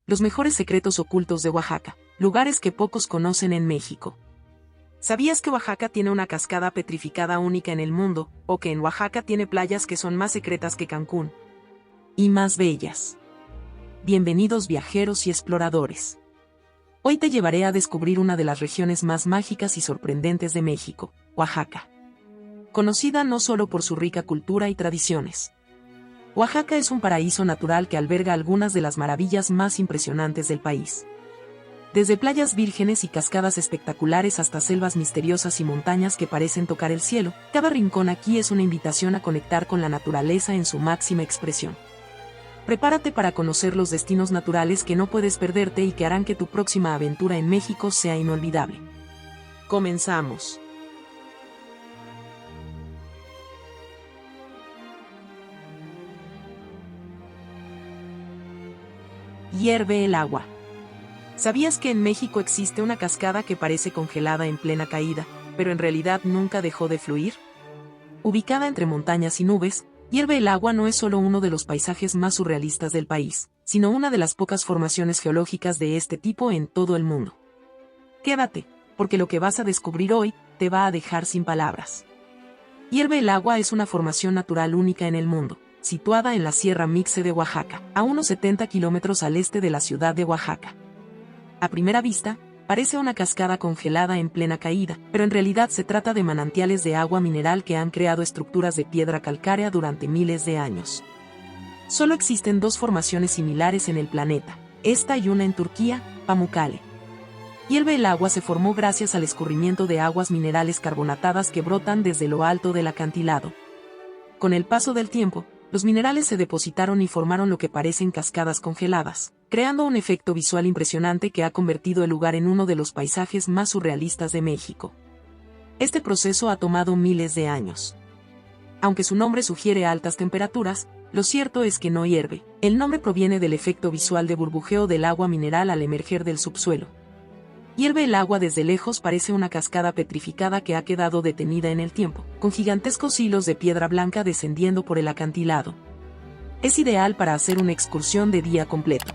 Los mejores secretos ocultos de Oaxaca, lugares que pocos conocen en México. ¿Sabías que Oaxaca tiene una cascada petrificada única en el mundo, o que en Oaxaca tiene playas que son más secretas que Cancún? Y más bellas. Bienvenidos viajeros y exploradores. Hoy te llevaré a descubrir una de las regiones más mágicas y sorprendentes de México, Oaxaca. Conocida no solo por su rica cultura y tradiciones. Oaxaca es un paraíso natural que alberga algunas de las maravillas más impresionantes del país. Desde playas vírgenes y cascadas espectaculares hasta selvas misteriosas y montañas que parecen tocar el cielo, cada rincón aquí es una invitación a conectar con la naturaleza en su máxima expresión. Prepárate para conocer los destinos naturales que no puedes perderte y que harán que tu próxima aventura en México sea inolvidable. Comenzamos. Hierve el agua. ¿Sabías que en México existe una cascada que parece congelada en plena caída, pero en realidad nunca dejó de fluir? Ubicada entre montañas y nubes, Hierve el agua no es solo uno de los paisajes más surrealistas del país, sino una de las pocas formaciones geológicas de este tipo en todo el mundo. Quédate, porque lo que vas a descubrir hoy te va a dejar sin palabras. Hierve el agua es una formación natural única en el mundo, situada en la Sierra Mixe de Oaxaca, a unos 70 kilómetros al este de la ciudad de Oaxaca. A primera vista, parece una cascada congelada en plena caída, pero en realidad se trata de manantiales de agua mineral que han creado estructuras de piedra calcárea durante miles de años. Solo existen dos formaciones similares en el planeta, esta y una en Turquía, Pamukkale. Hierve el agua se formó gracias al escurrimiento de aguas minerales carbonatadas que brotan desde lo alto del acantilado. Con el paso del tiempo, los minerales se depositaron y formaron lo que parecen cascadas congeladas, creando un efecto visual impresionante que ha convertido el lugar en uno de los paisajes más surrealistas de México. Este proceso ha tomado miles de años. Aunque su nombre sugiere altas temperaturas, lo cierto es que no hierve. El nombre proviene del efecto visual de burbujeo del agua mineral al emerger del subsuelo. Hierve el agua desde lejos parece una cascada petrificada que ha quedado detenida en el tiempo, con gigantescos hilos de piedra blanca descendiendo por el acantilado. Es ideal para hacer una excursión de día completo.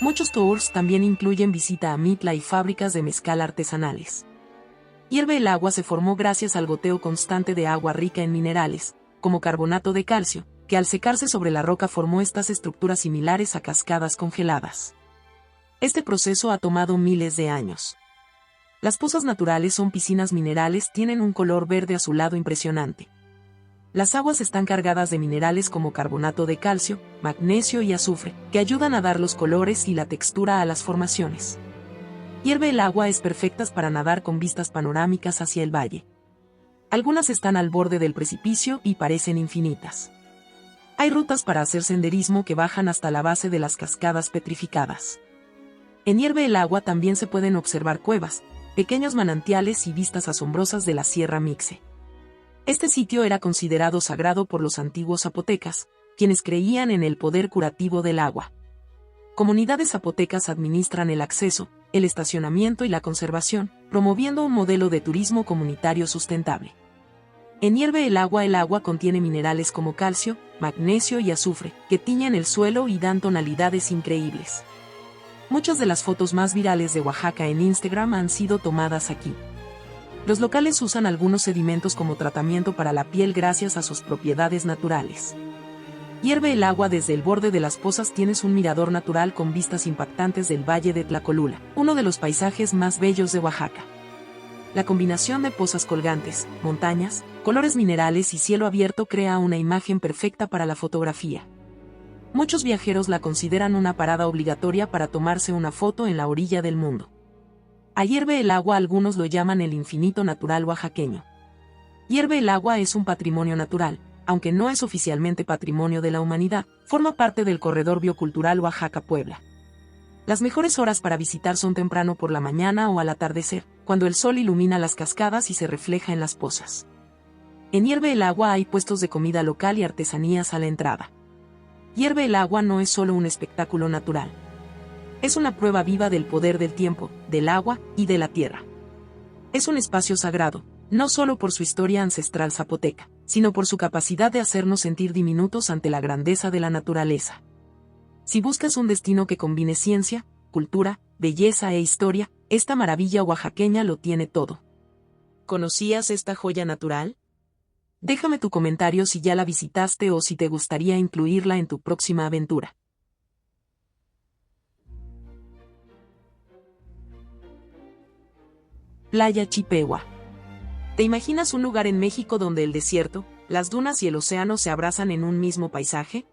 Muchos tours también incluyen visita a Mitla y fábricas de mezcal artesanales. Hierve el agua se formó gracias al goteo constante de agua rica en minerales, como carbonato de calcio, que al secarse sobre la roca formó estas estructuras similares a cascadas congeladas. Este proceso ha tomado miles de años. Las pozas naturales son piscinas minerales, tienen un color verde azulado impresionante. Las aguas están cargadas de minerales como carbonato de calcio, magnesio y azufre, que ayudan a dar los colores y la textura a las formaciones. Hierve el agua es perfecta para nadar con vistas panorámicas hacia el valle. Algunas están al borde del precipicio y parecen infinitas. Hay rutas para hacer senderismo que bajan hasta la base de las cascadas petrificadas. En Hierve el agua también se pueden observar cuevas, pequeños manantiales y vistas asombrosas de la Sierra Mixe. Este sitio era considerado sagrado por los antiguos zapotecas, quienes creían en el poder curativo del agua. Comunidades zapotecas administran el acceso, el estacionamiento y la conservación, promoviendo un modelo de turismo comunitario sustentable. En Hierve el agua contiene minerales como calcio, magnesio y azufre, que tiñen el suelo y dan tonalidades increíbles. Muchas de las fotos más virales de Oaxaca en Instagram han sido tomadas aquí. Los locales usan algunos sedimentos como tratamiento para la piel gracias a sus propiedades naturales. Hierve el agua desde el borde de las pozas tienes un mirador natural con vistas impactantes del Valle de Tlacolula, uno de los paisajes más bellos de Oaxaca. La combinación de pozas colgantes, montañas, colores minerales y cielo abierto crea una imagen perfecta para la fotografía. Muchos viajeros la consideran una parada obligatoria para tomarse una foto en la orilla del mundo. A Hierve el agua algunos lo llaman el infinito natural oaxaqueño. Hierve el agua es un patrimonio natural, aunque no es oficialmente patrimonio de la humanidad, forma parte del corredor biocultural Oaxaca-Puebla. Las mejores horas para visitar son temprano por la mañana o al atardecer, cuando el sol ilumina las cascadas y se refleja en las pozas. En Hierve el agua hay puestos de comida local y artesanías a la entrada. Hierve el agua no es solo un espectáculo natural. Es una prueba viva del poder del tiempo, del agua y de la tierra. Es un espacio sagrado, no solo por su historia ancestral zapoteca, sino por su capacidad de hacernos sentir diminutos ante la grandeza de la naturaleza. Si buscas un destino que combine ciencia, cultura, belleza e historia, esta maravilla oaxaqueña lo tiene todo. ¿Conocías esta joya natural? Déjame tu comentario si ya la visitaste o si te gustaría incluirla en tu próxima aventura. Playa Chippewa. ¿Te imaginas un lugar en México donde el desierto, las dunas y el océano se abrazan en un mismo paisaje?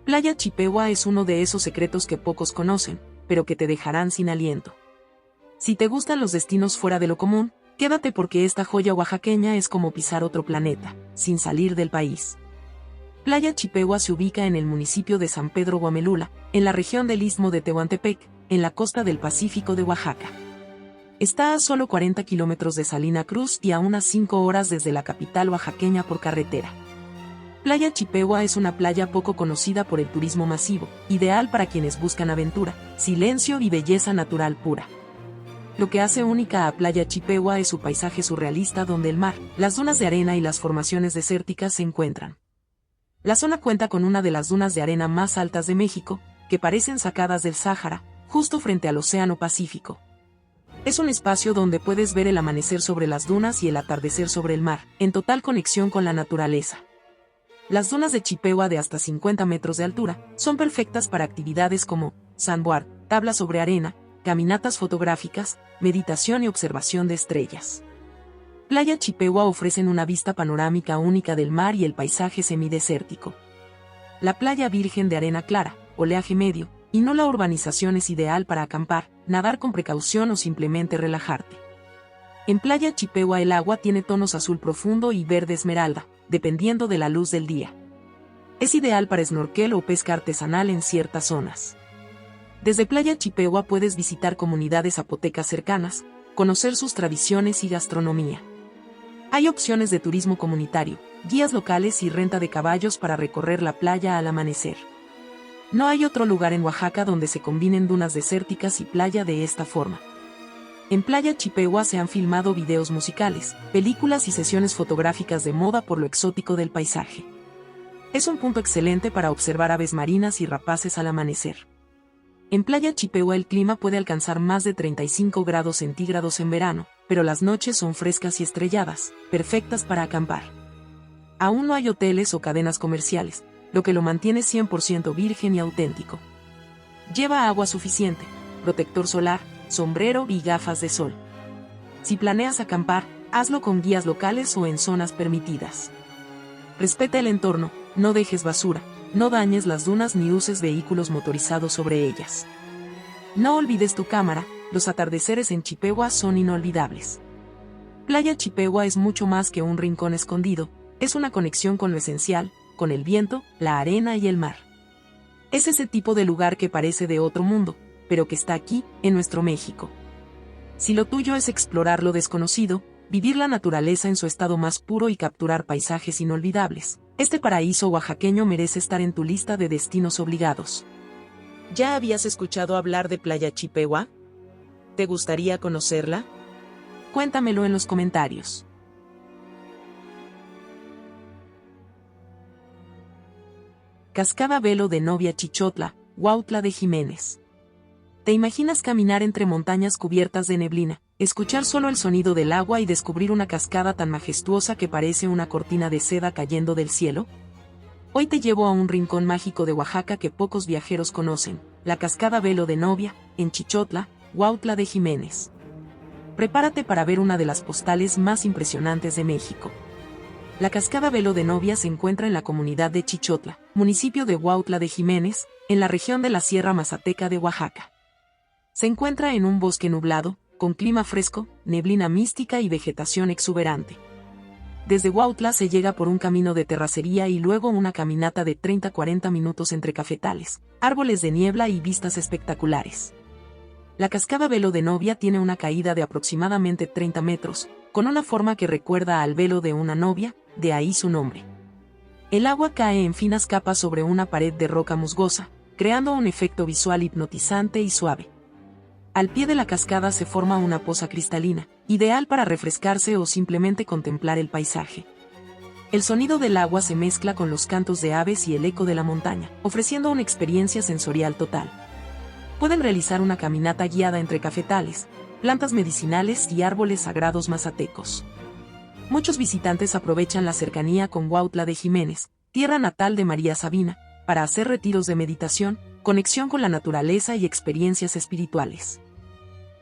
Playa Chippewa es uno de esos secretos que pocos conocen, pero que te dejarán sin aliento. Si te gustan los destinos fuera de lo común, quédate porque esta joya oaxaqueña es como pisar otro planeta, sin salir del país. Playa Chippewa se ubica en el municipio de San Pedro Guamelula, en la región del Istmo de Tehuantepec, en la costa del Pacífico de Oaxaca. Está a solo 40 kilómetros de Salina Cruz y a unas 5 horas desde la capital oaxaqueña por carretera. Playa Chippewa es una playa poco conocida por el turismo masivo, ideal para quienes buscan aventura, silencio y belleza natural pura. Lo que hace única a Playa Chippewa es su paisaje surrealista donde el mar, las dunas de arena y las formaciones desérticas se encuentran. La zona cuenta con una de las dunas de arena más altas de México, que parecen sacadas del Sáhara, justo frente al Océano Pacífico. Es un espacio donde puedes ver el amanecer sobre las dunas y el atardecer sobre el mar, en total conexión con la naturaleza. Las dunas de Chippewa de hasta 50 metros de altura son perfectas para actividades como sandboard, tabla sobre arena, caminatas fotográficas, meditación y observación de estrellas. Playa Chippewa ofrecen una vista panorámica única del mar y el paisaje semidesértico. La playa virgen de arena clara, oleaje medio, y no la urbanización es ideal para acampar, nadar con precaución o simplemente relajarte. En Playa Chippewa el agua tiene tonos azul profundo y verde esmeralda, dependiendo de la luz del día. Es ideal para snorkel o pesca artesanal en ciertas zonas. Desde Playa Chippewa puedes visitar comunidades zapotecas cercanas, conocer sus tradiciones y gastronomía. Hay opciones de turismo comunitario, guías locales y renta de caballos para recorrer la playa al amanecer. No hay otro lugar en Oaxaca donde se combinen dunas desérticas y playa de esta forma. En Playa Chippewa se han filmado videos musicales, películas y sesiones fotográficas de moda por lo exótico del paisaje. Es un punto excelente para observar aves marinas y rapaces al amanecer. En Playa Chippewa el clima puede alcanzar más de 35 grados centígrados en verano, pero las noches son frescas y estrelladas, perfectas para acampar. Aún no hay hoteles o cadenas comerciales, lo que lo mantiene 100% virgen y auténtico. Lleva agua suficiente, protector solar, sombrero y gafas de sol. Si planeas acampar, hazlo con guías locales o en zonas permitidas. Respeta el entorno, no dejes basura, no dañes las dunas ni uses vehículos motorizados sobre ellas. No olvides tu cámara, los atardeceres en Chippewa son inolvidables. Playa Chippewa es mucho más que un rincón escondido, es una conexión con lo esencial, con el viento, la arena y el mar. Es ese tipo de lugar que parece de otro mundo, pero que está aquí, en nuestro México. Si lo tuyo es explorar lo desconocido, vivir la naturaleza en su estado más puro y capturar paisajes inolvidables, este paraíso oaxaqueño merece estar en tu lista de destinos obligados. ¿Ya habías escuchado hablar de Playa Chippewa? ¿Te gustaría conocerla? Cuéntamelo en los comentarios. Cascada Velo de Novia Chichotla, Huautla de Jiménez. ¿Te imaginas caminar entre montañas cubiertas de neblina, escuchar solo el sonido del agua y descubrir una cascada tan majestuosa que parece una cortina de seda cayendo del cielo? Hoy te llevo a un rincón mágico de Oaxaca que pocos viajeros conocen, la Cascada Velo de Novia, en Chichotla, Huautla de Jiménez. Prepárate para ver una de las postales más impresionantes de México. La Cascada Velo de Novia se encuentra en la comunidad de Chichotla, municipio de Huautla de Jiménez, en la región de la Sierra Mazateca de Oaxaca. Se encuentra en un bosque nublado, con clima fresco, neblina mística y vegetación exuberante. Desde Huautla se llega por un camino de terracería y luego una caminata de 30-40 minutos entre cafetales, árboles de niebla y vistas espectaculares. La Cascada Velo de Novia tiene una caída de aproximadamente 30 metros, con una forma que recuerda al velo de una novia, de ahí su nombre. El agua cae en finas capas sobre una pared de roca musgosa, creando un efecto visual hipnotizante y suave. Al pie de la cascada se forma una poza cristalina, ideal para refrescarse o simplemente contemplar el paisaje. El sonido del agua se mezcla con los cantos de aves y el eco de la montaña, ofreciendo una experiencia sensorial total. Pueden realizar una caminata guiada entre cafetales, plantas medicinales y árboles sagrados mazatecos. Muchos visitantes aprovechan la cercanía con Huautla de Jiménez, tierra natal de María Sabina, para hacer retiros de meditación, conexión con la naturaleza y experiencias espirituales.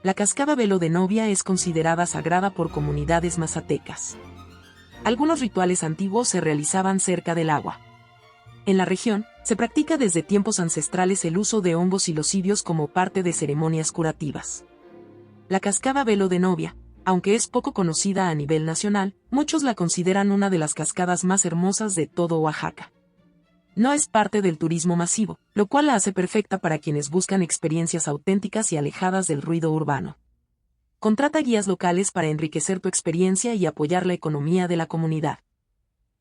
La cascada Velo de Novia es considerada sagrada por comunidades mazatecas. Algunos rituales antiguos se realizaban cerca del agua. En la región, se practica desde tiempos ancestrales el uso de hongos y silocidios como parte de ceremonias curativas. La cascada Velo de Novia, aunque es poco conocida a nivel nacional, muchos la consideran una de las cascadas más hermosas de todo Oaxaca. No es parte del turismo masivo, lo cual la hace perfecta para quienes buscan experiencias auténticas y alejadas del ruido urbano. Contrata guías locales para enriquecer tu experiencia y apoyar la economía de la comunidad.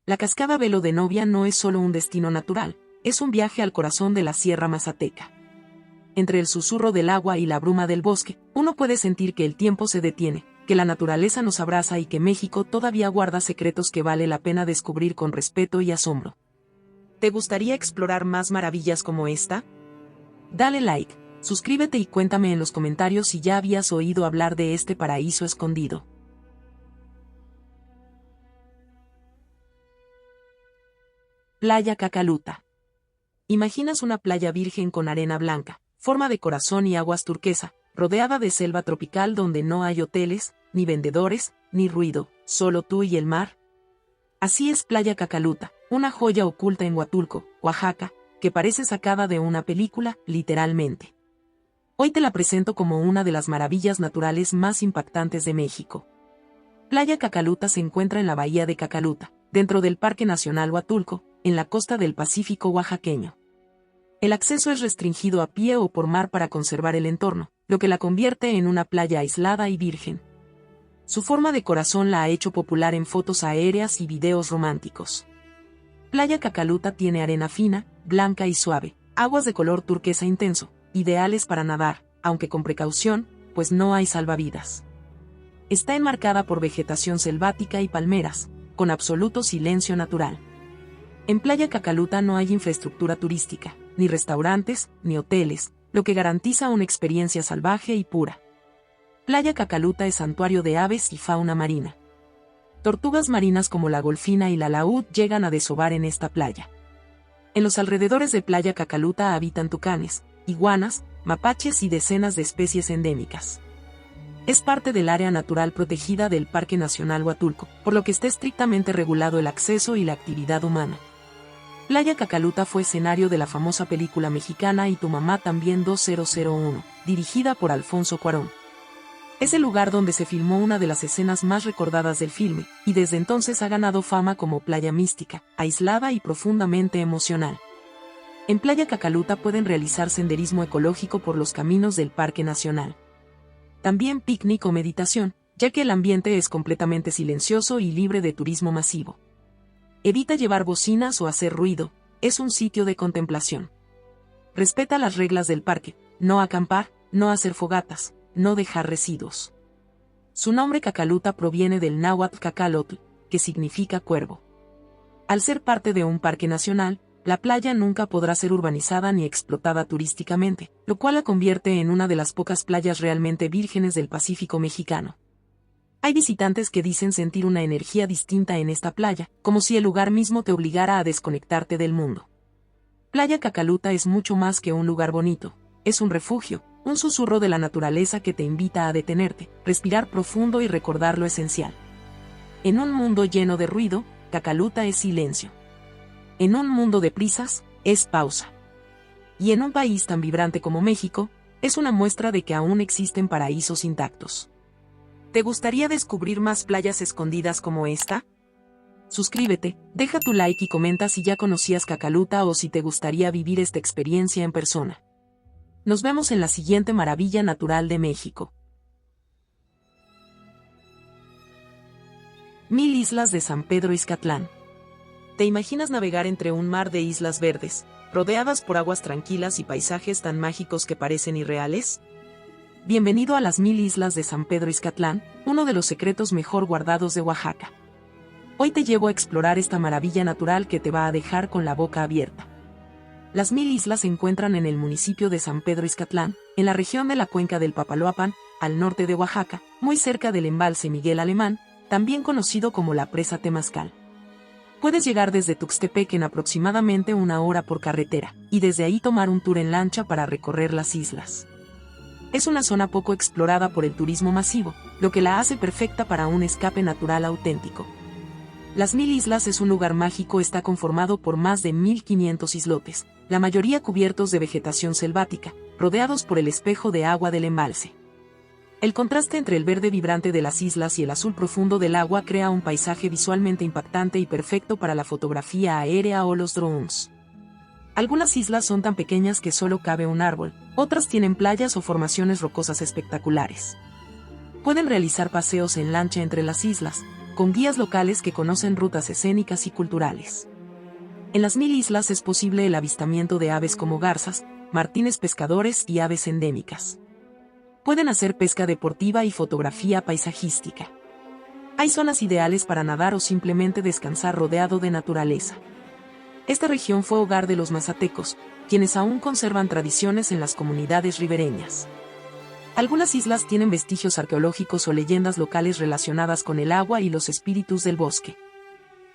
La cascada Velo de Novia no es solo un destino natural, es un viaje al corazón de la Sierra Mazateca. Entre el susurro del agua y la bruma del bosque, uno puede sentir que el tiempo se detiene, que la naturaleza nos abraza y que México todavía guarda secretos que vale la pena descubrir con respeto y asombro. ¿Te gustaría explorar más maravillas como esta? Dale like, suscríbete y cuéntame en los comentarios si ya habías oído hablar de este paraíso escondido. Playa Cacaluta. ¿Imaginas una playa virgen con arena blanca, forma de corazón y aguas turquesa, rodeada de selva tropical donde no hay hoteles, ni vendedores, ni ruido, solo tú y el mar? Así es Playa Cacaluta, una joya oculta en Huatulco, Oaxaca, que parece sacada de una película, literalmente. Hoy te la presento como una de las maravillas naturales más impactantes de México. Playa Cacaluta se encuentra en la bahía de Cacaluta, dentro del Parque Nacional Huatulco, en la costa del Pacífico oaxaqueño. El acceso es restringido a pie o por mar para conservar el entorno, lo que la convierte en una playa aislada y virgen. Su forma de corazón la ha hecho popular en fotos aéreas y videos románticos. Playa Cacaluta tiene arena fina, blanca y suave, aguas de color turquesa intenso, ideales para nadar, aunque con precaución, pues no hay salvavidas. Está enmarcada por vegetación selvática y palmeras, con absoluto silencio natural. En Playa Cacaluta no hay infraestructura turística, ni restaurantes, ni hoteles, lo que garantiza una experiencia salvaje y pura. Playa Cacaluta es santuario de aves y fauna marina. Tortugas marinas como la golfina y la laúd llegan a desovar en esta playa. En los alrededores de Playa Cacaluta habitan tucanes, iguanas, mapaches y decenas de especies endémicas. Es parte del área natural protegida del Parque Nacional Huatulco, por lo que está estrictamente regulado el acceso y la actividad humana. Playa Cacaluta fue escenario de la famosa película mexicana Y tu mamá también 2001, dirigida por Alfonso Cuarón. Es el lugar donde se filmó una de las escenas más recordadas del filme, y desde entonces ha ganado fama como playa mística, aislada y profundamente emocional. En Playa Cacaluta pueden realizar senderismo ecológico por los caminos del Parque Nacional. También picnic o meditación, ya que el ambiente es completamente silencioso y libre de turismo masivo. Evita llevar bocinas o hacer ruido, es un sitio de contemplación. Respeta las reglas del parque, no acampar, no hacer fogatas, no dejar residuos. Su nombre Cacaluta proviene del náhuatl cacalotl, que significa cuervo. Al ser parte de un parque nacional, la playa nunca podrá ser urbanizada ni explotada turísticamente, lo cual la convierte en una de las pocas playas realmente vírgenes del Pacífico mexicano. Hay visitantes que dicen sentir una energía distinta en esta playa, como si el lugar mismo te obligara a desconectarte del mundo. Playa Cacaluta es mucho más que un lugar bonito, es un refugio, un susurro de la naturaleza que te invita a detenerte, respirar profundo y recordar lo esencial. En un mundo lleno de ruido, Cacaluta es silencio. En un mundo de prisas, es pausa. Y en un país tan vibrante como México, es una muestra de que aún existen paraísos intactos. ¿Te gustaría descubrir más playas escondidas como esta? Suscríbete, deja tu like y comenta si ya conocías Cacaluta o si te gustaría vivir esta experiencia en persona. Nos vemos en la siguiente maravilla natural de México. 1000 islas de San Pedro Izcatlán. ¿Te imaginas navegar entre un mar de islas verdes, rodeadas por aguas tranquilas y paisajes tan mágicos que parecen irreales? Bienvenido a las 1000 islas de San Pedro Izcatlán, uno de los secretos mejor guardados de Oaxaca. Hoy te llevo a explorar esta maravilla natural que te va a dejar con la boca abierta. Las 1000 islas se encuentran en el municipio de San Pedro Izcatlán, en la región de la cuenca del Papaloapan, al norte de Oaxaca, muy cerca del embalse Miguel Alemán, también conocido como la presa Temazcal. Puedes llegar desde Tuxtepec en aproximadamente 1 hora por carretera, y desde ahí tomar un tour en lancha para recorrer las islas. Es una zona poco explorada por el turismo masivo, lo que la hace perfecta para un escape natural auténtico. Las 1000 islas es un lugar mágico, está conformado por más de 1500 islotes, la mayoría cubiertos de vegetación selvática, rodeados por el espejo de agua del embalse. El contraste entre el verde vibrante de las islas y el azul profundo del agua crea un paisaje visualmente impactante y perfecto para la fotografía aérea o los drones. Algunas islas son tan pequeñas que solo cabe un árbol, otras tienen playas o formaciones rocosas espectaculares. Pueden realizar paseos en lancha entre las islas, con guías locales que conocen rutas escénicas y culturales. En las 1000 islas es posible el avistamiento de aves como garzas, martines pescadores y aves endémicas. Pueden hacer pesca deportiva y fotografía paisajística. Hay zonas ideales para nadar o simplemente descansar rodeado de naturaleza. Esta región fue hogar de los mazatecos, quienes aún conservan tradiciones en las comunidades ribereñas. Algunas islas tienen vestigios arqueológicos o leyendas locales relacionadas con el agua y los espíritus del bosque.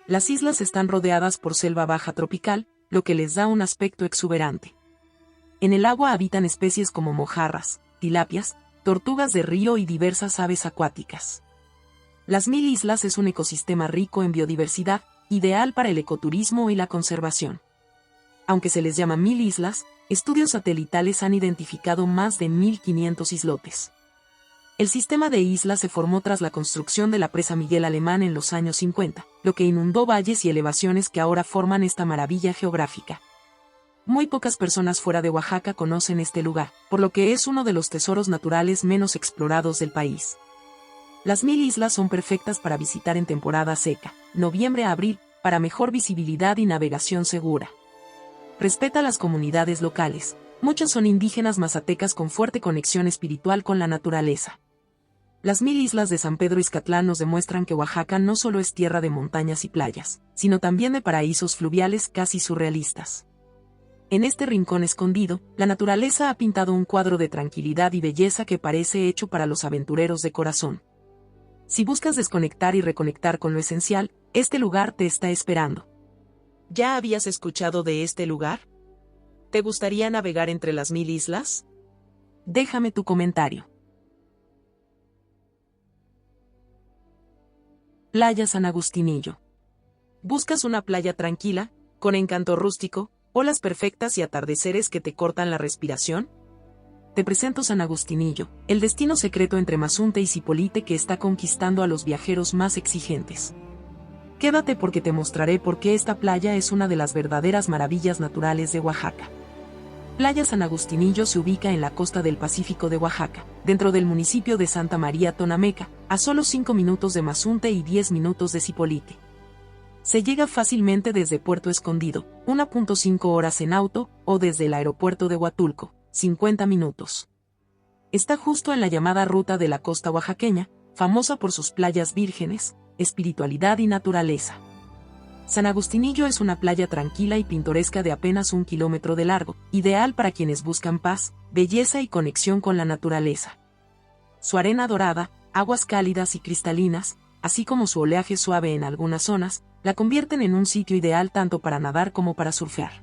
Las islas están rodeadas por selva baja tropical, lo que les da un aspecto exuberante. En el agua habitan especies como mojarras, tilapias, tortugas de río y diversas aves acuáticas. Las 1000 islas es un ecosistema rico en biodiversidad, ideal para el ecoturismo y la conservación. Aunque se les llama 1000 islas, estudios satelitales han identificado más de 1500 islotes. El sistema de islas se formó tras la construcción de la presa Miguel Alemán en los años 50, lo que inundó valles y elevaciones que ahora forman esta maravilla geográfica. Muy pocas personas fuera de Oaxaca conocen este lugar, por lo que es uno de los tesoros naturales menos explorados del país. Las 1000 islas son perfectas para visitar en temporada seca, noviembre a abril, para mejor visibilidad y navegación segura. Respeta a las comunidades locales. Muchas son indígenas mazatecas con fuerte conexión espiritual con la naturaleza. Las 1000 islas de San Pedro Izcatlán nos demuestran que Oaxaca no solo es tierra de montañas y playas, sino también de paraísos fluviales casi surrealistas. En este rincón escondido, la naturaleza ha pintado un cuadro de tranquilidad y belleza que parece hecho para los aventureros de corazón. Si buscas desconectar y reconectar con lo esencial, este lugar te está esperando. ¿Ya habías escuchado de este lugar? ¿Te gustaría navegar entre las 1000 islas? Déjame tu comentario. Playa San Agustinillo. ¿Buscas una playa tranquila, con encanto rústico, olas perfectas y atardeceres que te cortan la respiración? Te presento San Agustinillo, el destino secreto entre Mazunte y Zipolite que está conquistando a los viajeros más exigentes. Quédate porque te mostraré por qué esta playa es una de las verdaderas maravillas naturales de Oaxaca. Playa San Agustinillo se ubica en la costa del Pacífico de Oaxaca, dentro del municipio de Santa María Tonameca, a solo 5 minutos de Mazunte y 10 minutos de Zipolite. Se llega fácilmente desde Puerto Escondido, 1.5 horas en auto, o desde el aeropuerto de Huatulco, 50 minutos. Está justo en la llamada Ruta de la Costa Oaxaqueña, famosa por sus playas vírgenes, espiritualidad y naturaleza. San Agustinillo es una playa tranquila y pintoresca de apenas 1 kilómetro de largo, ideal para quienes buscan paz, belleza y conexión con la naturaleza. Su arena dorada, aguas cálidas y cristalinas, así como su oleaje suave en algunas zonas, la convierten en un sitio ideal tanto para nadar como para surfear.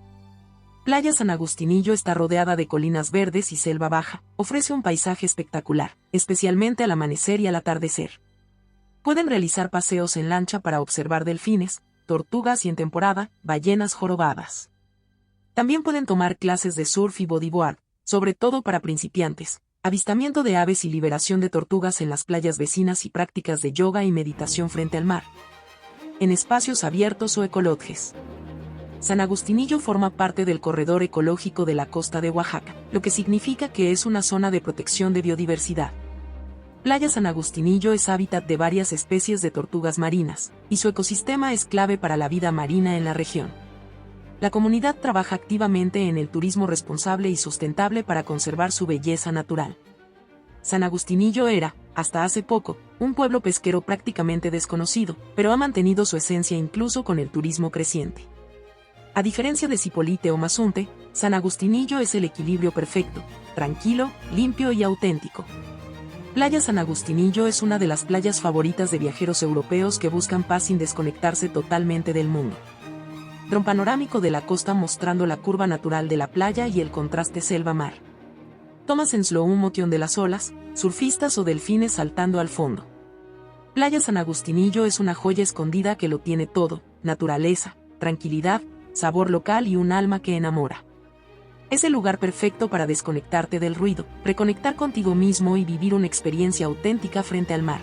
Playa San Agustinillo está rodeada de colinas verdes y selva baja, ofrece un paisaje espectacular, especialmente al amanecer y al atardecer. Pueden realizar paseos en lancha para observar delfines, tortugas y en temporada, ballenas jorobadas. También pueden tomar clases de surf y bodyboard, sobre todo para principiantes, avistamiento de aves y liberación de tortugas en las playas vecinas y prácticas de yoga y meditación frente al mar. En espacios abiertos o ecolodges. San Agustinillo forma parte del corredor ecológico de la costa de Oaxaca, lo que significa que es una zona de protección de biodiversidad. Playa San Agustinillo es hábitat de varias especies de tortugas marinas, y su ecosistema es clave para la vida marina en la región. La comunidad trabaja activamente en el turismo responsable y sustentable para conservar su belleza natural. San Agustinillo era, hasta hace poco, un pueblo pesquero prácticamente desconocido, pero ha mantenido su esencia incluso con el turismo creciente. A diferencia de Zipolite o Mazunte, San Agustinillo es el equilibrio perfecto, tranquilo, limpio y auténtico. Playa San Agustinillo es una de las playas favoritas de viajeros europeos que buscan paz sin desconectarse totalmente del mundo. Dron panorámico de la costa mostrando la curva natural de la playa y el contraste selva-mar. Tomas en slow motion de las olas, surfistas o delfines saltando al fondo. Playa San Agustinillo es una joya escondida que lo tiene todo: naturaleza, tranquilidad, sabor local y un alma que enamora. Es el lugar perfecto para desconectarte del ruido, reconectar contigo mismo y vivir una experiencia auténtica frente al mar.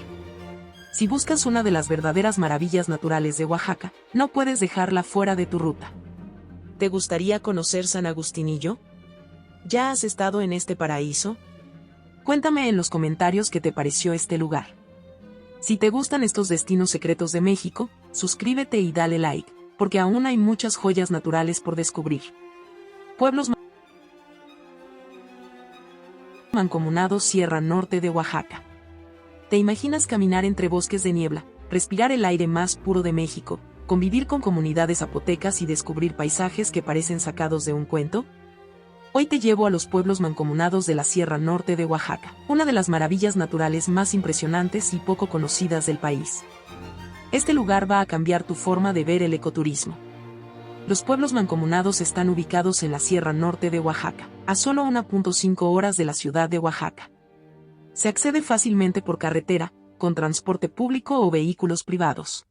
Si buscas una de las verdaderas maravillas naturales de Oaxaca, no puedes dejarla fuera de tu ruta. ¿Te gustaría conocer San Agustinillo? ¿Ya has estado en este paraíso? Cuéntame en los comentarios qué te pareció este lugar. Si te gustan estos destinos secretos de México, suscríbete y dale like, porque aún hay muchas joyas naturales por descubrir. Pueblos mancomunados Sierra Norte de Oaxaca. ¿Te imaginas caminar entre bosques de niebla, respirar el aire más puro de México, convivir con comunidades zapotecas y descubrir paisajes que parecen sacados de un cuento? Hoy te llevo a los pueblos mancomunados de la Sierra Norte de Oaxaca, una de las maravillas naturales más impresionantes y poco conocidas del país. Este lugar va a cambiar tu forma de ver el ecoturismo. Los pueblos mancomunados están ubicados en la Sierra Norte de Oaxaca, a solo 1.5 horas de la ciudad de Oaxaca. Se accede fácilmente por carretera, con transporte público o vehículos privados.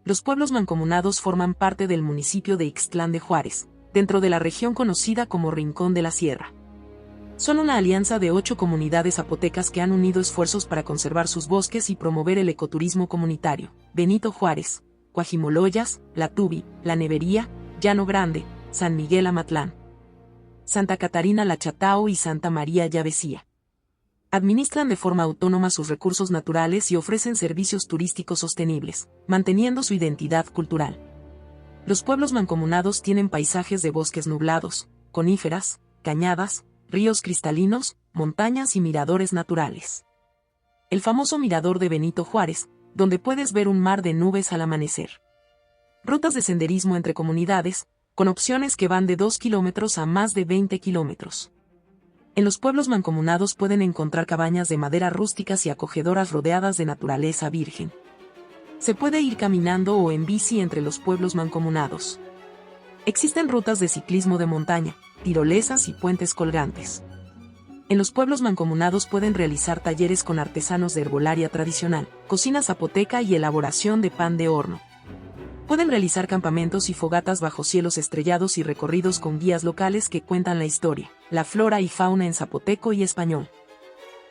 Los pueblos mancomunados forman parte del municipio de Ixtlán de Juárez, dentro de la región conocida como Rincón de la Sierra. Son una alianza de 8 comunidades zapotecas que han unido esfuerzos para conservar sus bosques y promover el ecoturismo comunitario. Benito Juárez, Cuajimoloyas, La Tubi, La Nevería, Llano Grande, San Miguel Amatlán, Santa Catarina La Chatao y Santa María Llavecía. Administran de forma autónoma sus recursos naturales y ofrecen servicios turísticos sostenibles, manteniendo su identidad cultural. Los pueblos mancomunados tienen paisajes de bosques nublados, coníferas, cañadas, ríos cristalinos, montañas y miradores naturales. El famoso mirador de Benito Juárez, donde puedes ver un mar de nubes al amanecer. Rutas de senderismo entre comunidades, con opciones que van de 2 kilómetros a más de 20 kilómetros. En los pueblos mancomunados pueden encontrar cabañas de madera rústicas y acogedoras rodeadas de naturaleza virgen. Se puede ir caminando o en bici entre los pueblos mancomunados. Existen rutas de ciclismo de montaña, tirolesas y puentes colgantes. En los pueblos mancomunados pueden realizar talleres con artesanos de herbolaria tradicional, cocina zapoteca y elaboración de pan de horno. Pueden realizar campamentos y fogatas bajo cielos estrellados y recorridos con guías locales que cuentan la historia, la flora y fauna en zapoteco y español.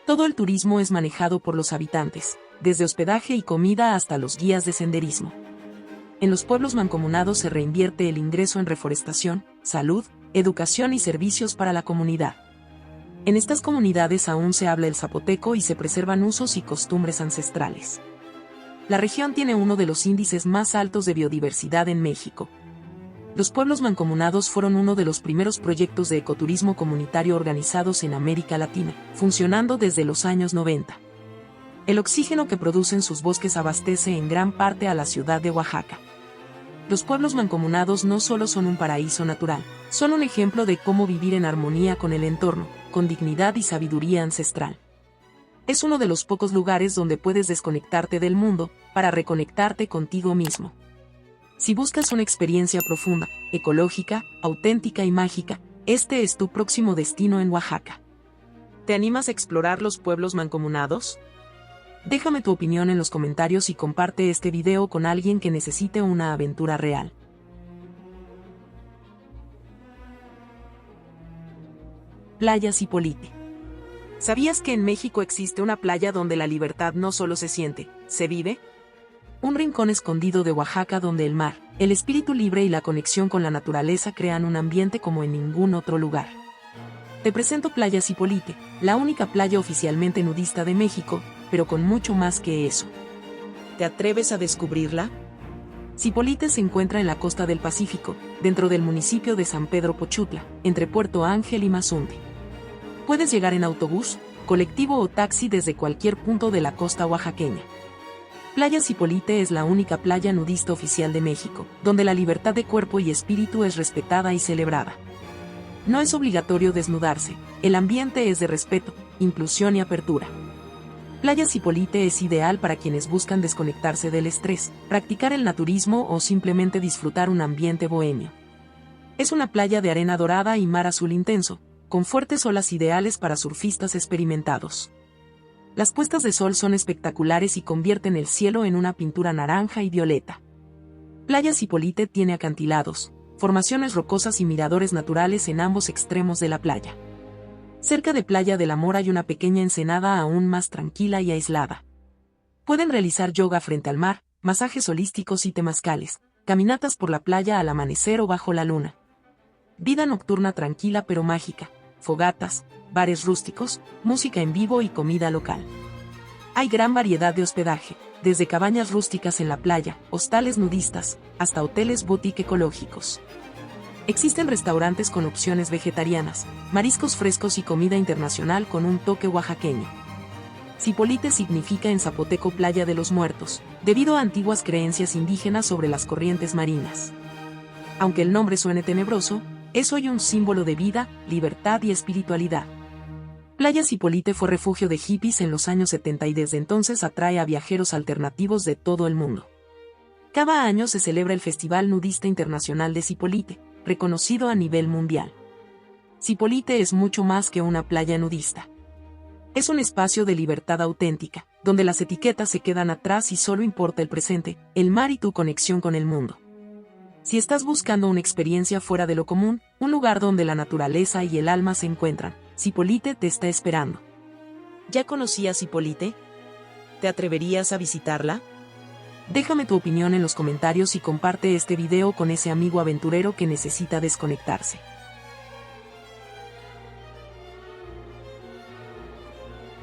Todo el turismo es manejado por los habitantes, desde hospedaje y comida hasta los guías de senderismo. En los pueblos mancomunados se reinvierte el ingreso en reforestación, salud, educación y servicios para la comunidad. En estas comunidades aún se habla el zapoteco y se preservan usos y costumbres ancestrales. La región tiene uno de los índices más altos de biodiversidad en México. Los pueblos mancomunados fueron uno de los primeros proyectos de ecoturismo comunitario organizados en América Latina, funcionando desde los años 90. El oxígeno que producen sus bosques abastece en gran parte a la ciudad de Oaxaca. Los pueblos mancomunados no solo son un paraíso natural, son un ejemplo de cómo vivir en armonía con el entorno, con dignidad y sabiduría ancestral. Es uno de los pocos lugares donde puedes desconectarte del mundo, para reconectarte contigo mismo. Si buscas una experiencia profunda, ecológica, auténtica y mágica, este es tu próximo destino en Oaxaca. ¿Te animas a explorar los pueblos mancomunados? Déjame tu opinión en los comentarios y comparte este video con alguien que necesite una aventura real. Playa Zipolite. ¿Sabías que en México existe una playa donde la libertad no solo se siente, se vive? Un rincón escondido de Oaxaca donde el mar, el espíritu libre y la conexión con la naturaleza crean un ambiente como en ningún otro lugar. Te presento Playa Zipolite, la única playa oficialmente nudista de México, pero con mucho más que eso. ¿Te atreves a descubrirla? Zipolite se encuentra en la costa del Pacífico, dentro del municipio de San Pedro Pochutla, entre Puerto Ángel y Mazunte. Puedes llegar en autobús, colectivo o taxi desde cualquier punto de la costa oaxaqueña. Playa Zipolite es la única playa nudista oficial de México, donde la libertad de cuerpo y espíritu es respetada y celebrada. No es obligatorio desnudarse, el ambiente es de respeto, inclusión y apertura. Playa Zipolite es ideal para quienes buscan desconectarse del estrés, practicar el naturismo o simplemente disfrutar un ambiente bohemio. Es una playa de arena dorada y mar azul intenso, con fuertes olas ideales para surfistas experimentados. Las puestas de sol son espectaculares y convierten el cielo en una pintura naranja y violeta. Playa Zipolite tiene acantilados, formaciones rocosas y miradores naturales en ambos extremos de la playa. Cerca de Playa del Amor hay una pequeña ensenada aún más tranquila y aislada. Pueden realizar yoga frente al mar, masajes holísticos y temazcales, caminatas por la playa al amanecer o bajo la luna. Vida nocturna tranquila pero mágica, fogatas, bares rústicos, música en vivo y comida local. Hay gran variedad de hospedaje, desde cabañas rústicas en la playa, hostales nudistas, hasta hoteles boutique ecológicos. Existen restaurantes con opciones vegetarianas, mariscos frescos y comida internacional con un toque oaxaqueño. Zipolite significa en zapoteco Playa de los Muertos, debido a antiguas creencias indígenas sobre las corrientes marinas. Aunque el nombre suene tenebroso, es hoy un símbolo de vida, libertad y espiritualidad. Playa Zipolite fue refugio de hippies en los años 70 y desde entonces atrae a viajeros alternativos de todo el mundo. Cada año se celebra el Festival Nudista Internacional de Zipolite, reconocido a nivel mundial. Zipolite es mucho más que una playa nudista. Es un espacio de libertad auténtica, donde las etiquetas se quedan atrás y solo importa el presente, el mar y tu conexión con el mundo. Si estás buscando una experiencia fuera de lo común, un lugar donde la naturaleza y el alma se encuentran, Zipolite te está esperando. ¿Ya conocías Zipolite? ¿Te atreverías a visitarla? Déjame tu opinión en los comentarios y comparte este video con ese amigo aventurero que necesita desconectarse.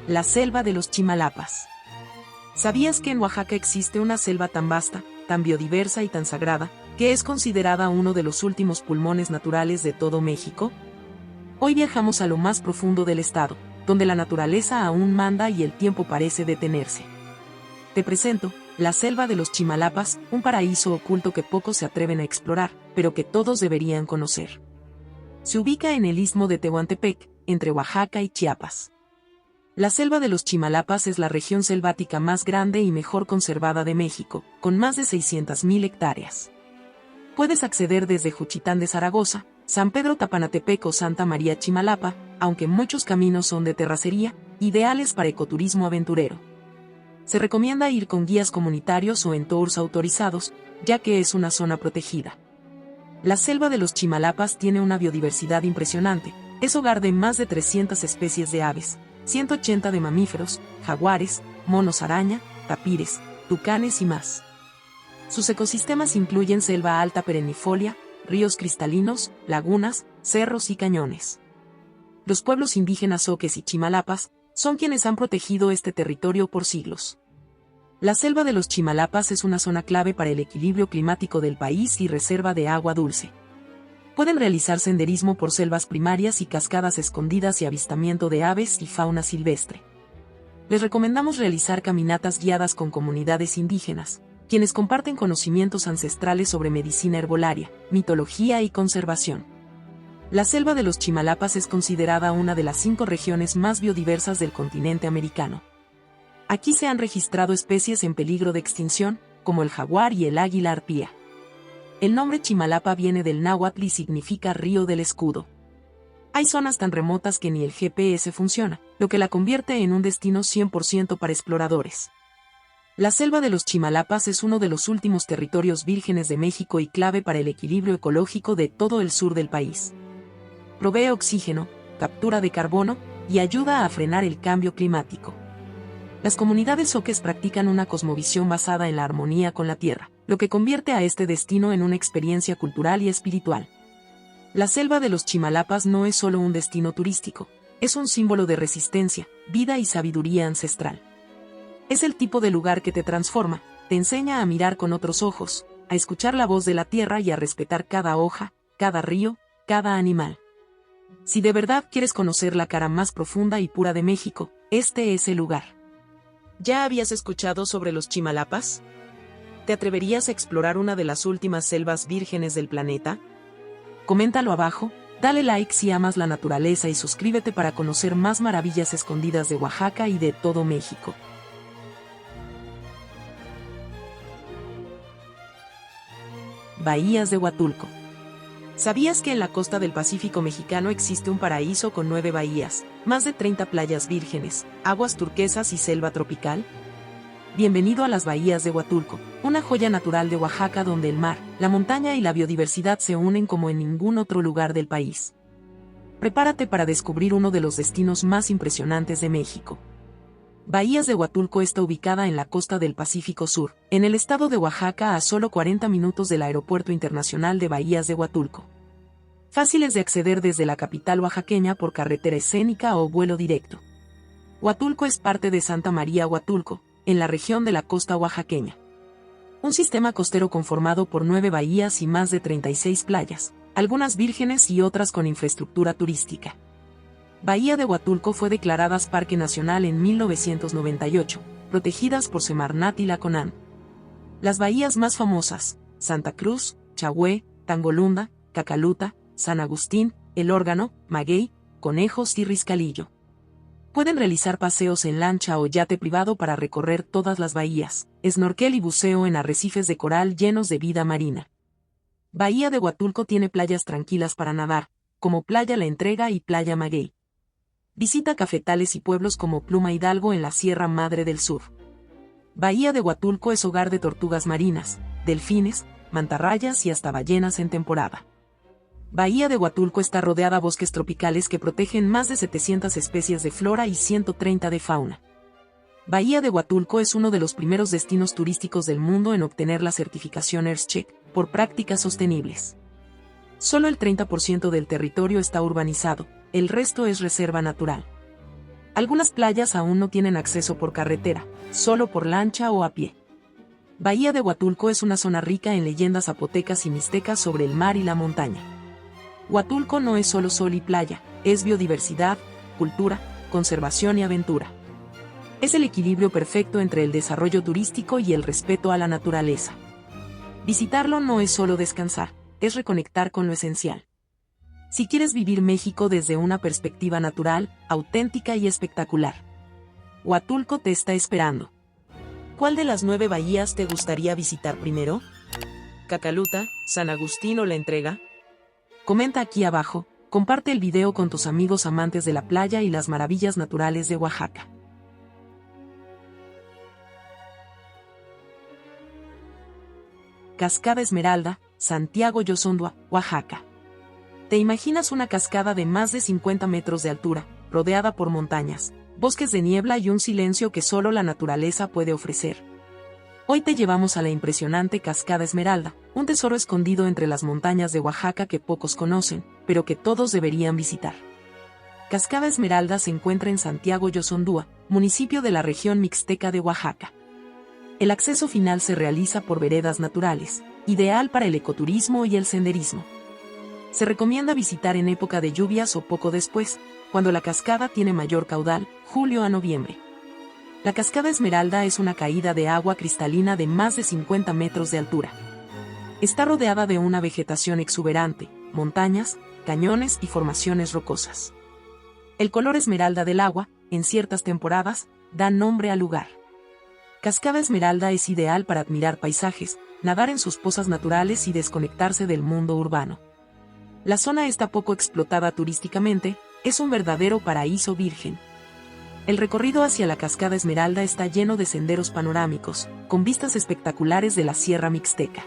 La selva de los Chimalapas. ¿Sabías que en Oaxaca existe una selva tan vasta, tan biodiversa y tan sagrada, que es considerada uno de los últimos pulmones naturales de todo México? Hoy viajamos a lo más profundo del estado, donde la naturaleza aún manda y el tiempo parece detenerse. Te presento, la selva de los Chimalapas, un paraíso oculto que pocos se atreven a explorar, pero que todos deberían conocer. Se ubica en el istmo de Tehuantepec, entre Oaxaca y Chiapas. La selva de los Chimalapas es la región selvática más grande y mejor conservada de México, con más de 600,000 hectáreas. Puedes acceder desde Juchitán de Zaragoza, San Pedro Tapanatepec o Santa María Chimalapa, aunque muchos caminos son de terracería, ideales para ecoturismo aventurero. Se recomienda ir con guías comunitarios o en tours autorizados, ya que es una zona protegida. La selva de los Chimalapas tiene una biodiversidad impresionante, es hogar de más de 300 especies de aves, 180 de mamíferos, jaguares, monos araña, tapires, tucanes y más. Sus ecosistemas incluyen selva alta perennifolia, ríos cristalinos, lagunas, cerros y cañones. Los pueblos indígenas Zoques y Chimalapas son quienes han protegido este territorio por siglos. La selva de los Chimalapas es una zona clave para el equilibrio climático del país y reserva de agua dulce. Pueden realizar senderismo por selvas primarias y cascadas escondidas y avistamiento de aves y fauna silvestre. Les recomendamos realizar caminatas guiadas con comunidades indígenas, quienes comparten conocimientos ancestrales sobre medicina herbolaria, mitología y conservación. La selva de los Chimalapas es considerada una de las 5 regiones más biodiversas del continente americano. Aquí se han registrado especies en peligro de extinción, como el jaguar y el águila arpía. El nombre Chimalapa viene del náhuatl y significa río del escudo. Hay zonas tan remotas que ni el GPS funciona, lo que la convierte en un destino 100% para exploradores. La selva de los Chimalapas es uno de los últimos territorios vírgenes de México y clave para el equilibrio ecológico de todo el sur del país. Provee oxígeno, captura de carbono y ayuda a frenar el cambio climático. Las comunidades zoques practican una cosmovisión basada en la armonía con la tierra, lo que convierte a este destino en una experiencia cultural y espiritual. La selva de los Chimalapas no es solo un destino turístico, es un símbolo de resistencia, vida y sabiduría ancestral. Es el tipo de lugar que te transforma, te enseña a mirar con otros ojos, a escuchar la voz de la tierra y a respetar cada hoja, cada río, cada animal. Si de verdad quieres conocer la cara más profunda y pura de México, este es el lugar. ¿Ya habías escuchado sobre los Chimalapas? ¿Te atreverías a explorar una de las últimas selvas vírgenes del planeta? Coméntalo abajo, dale like si amas la naturaleza y suscríbete para conocer más maravillas escondidas de Oaxaca y de todo México. Bahías de Huatulco. ¿Sabías que en la costa del Pacífico mexicano existe un paraíso con 9 bahías, más de 30 playas vírgenes, aguas turquesas y selva tropical? Bienvenido a las Bahías de Huatulco, una joya natural de Oaxaca donde el mar, la montaña y la biodiversidad se unen como en ningún otro lugar del país. Prepárate para descubrir uno de los destinos más impresionantes de México. Bahías de Huatulco está ubicada en la costa del Pacífico Sur, en el estado de Oaxaca a solo 40 minutos del Aeropuerto Internacional de Bahías de Huatulco. Fáciles de acceder desde la capital oaxaqueña por carretera escénica o vuelo directo. Huatulco es parte de Santa María Huatulco, en la región de la costa oaxaqueña. Un sistema costero conformado por 9 bahías y más de 36 playas, algunas vírgenes y otras con infraestructura turística. Bahía de Huatulco fue declarada Parque Nacional en 1998, protegidas por Semarnat y la CONAN. Las bahías más famosas: Santa Cruz, Chahué, Tangolunda, Cacaluta, San Agustín, El Órgano, Maguey, Conejos y Riscalillo. Pueden realizar paseos en lancha o yate privado para recorrer todas las bahías, snorkel y buceo en arrecifes de coral llenos de vida marina. Bahía de Huatulco tiene playas tranquilas para nadar, como Playa La Entrega y Playa Maguey. Visita cafetales y pueblos como Pluma Hidalgo en la Sierra Madre del Sur. Bahía de Huatulco es hogar de tortugas marinas, delfines, mantarrayas y hasta ballenas en temporada. Bahía de Huatulco está rodeada de bosques tropicales que protegen más de 700 especies de flora y 130 de fauna. Bahía de Huatulco es uno de los primeros destinos turísticos del mundo en obtener la certificación EarthCheck por prácticas sostenibles. Solo el 30% del territorio está urbanizado, el resto es reserva natural. Algunas playas aún no tienen acceso por carretera, solo por lancha o a pie. Bahía de Huatulco es una zona rica en leyendas zapotecas y mixtecas sobre el mar y la montaña. Huatulco no es solo sol y playa, es biodiversidad, cultura, conservación y aventura. Es el equilibrio perfecto entre el desarrollo turístico y el respeto a la naturaleza. Visitarlo no es solo descansar, es reconectar con lo esencial. Si quieres vivir México desde una perspectiva natural, auténtica y espectacular, Huatulco te está esperando. ¿Cuál de las 9 bahías te gustaría visitar primero? ¿Cacaluta, San Agustín o La Entrega? Comenta aquí abajo, comparte el video con tus amigos amantes de la playa y las maravillas naturales de Oaxaca. Cascada Esmeralda, Santiago Yosondua, Oaxaca. ¿Te imaginas una cascada de más de 50 metros de altura, rodeada por montañas, bosques de niebla y un silencio que solo la naturaleza puede ofrecer? Hoy te llevamos a la impresionante Cascada Esmeralda, un tesoro escondido entre las montañas de Oaxaca que pocos conocen, pero que todos deberían visitar. Cascada Esmeralda se encuentra en Santiago Yosondúa, municipio de la región mixteca de Oaxaca. El acceso final se realiza por veredas naturales, ideal para el ecoturismo y el senderismo. Se recomienda visitar en época de lluvias o poco después, cuando la cascada tiene mayor caudal, julio a noviembre. La Cascada Esmeralda es una caída de agua cristalina de más de 50 metros de altura. Está rodeada de una vegetación exuberante, montañas, cañones y formaciones rocosas. El color esmeralda del agua, en ciertas temporadas, da nombre al lugar. Cascada Esmeralda es ideal para admirar paisajes, nadar en sus pozas naturales y desconectarse del mundo urbano. La zona está poco explotada turísticamente, es un verdadero paraíso virgen. El recorrido hacia la Cascada Esmeralda está lleno de senderos panorámicos, con vistas espectaculares de la Sierra Mixteca.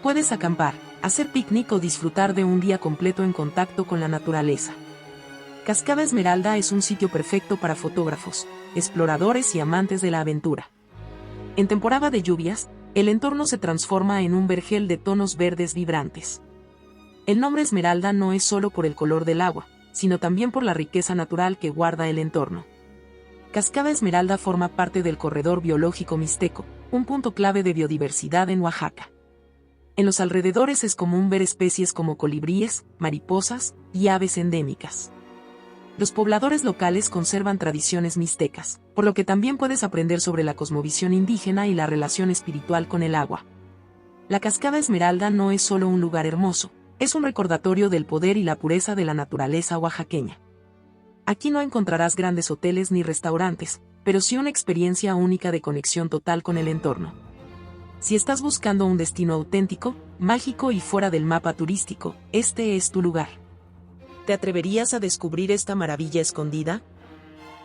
Puedes acampar, hacer picnic o disfrutar de un día completo en contacto con la naturaleza. Cascada Esmeralda es un sitio perfecto para fotógrafos, exploradores y amantes de la aventura. En temporada de lluvias, el entorno se transforma en un vergel de tonos verdes vibrantes. El nombre Esmeralda no es solo por el color del agua, sino también por la riqueza natural que guarda el entorno. Cascada Esmeralda forma parte del Corredor Biológico Mixteco, un punto clave de biodiversidad en Oaxaca. En los alrededores es común ver especies como colibríes, mariposas y aves endémicas. Los pobladores locales conservan tradiciones mixtecas, por lo que también puedes aprender sobre la cosmovisión indígena y la relación espiritual con el agua. La Cascada Esmeralda no es solo un lugar hermoso, es un recordatorio del poder y la pureza de la naturaleza oaxaqueña. Aquí no encontrarás grandes hoteles ni restaurantes, pero sí una experiencia única de conexión total con el entorno. Si estás buscando un destino auténtico, mágico y fuera del mapa turístico, este es tu lugar. ¿Te atreverías a descubrir esta maravilla escondida?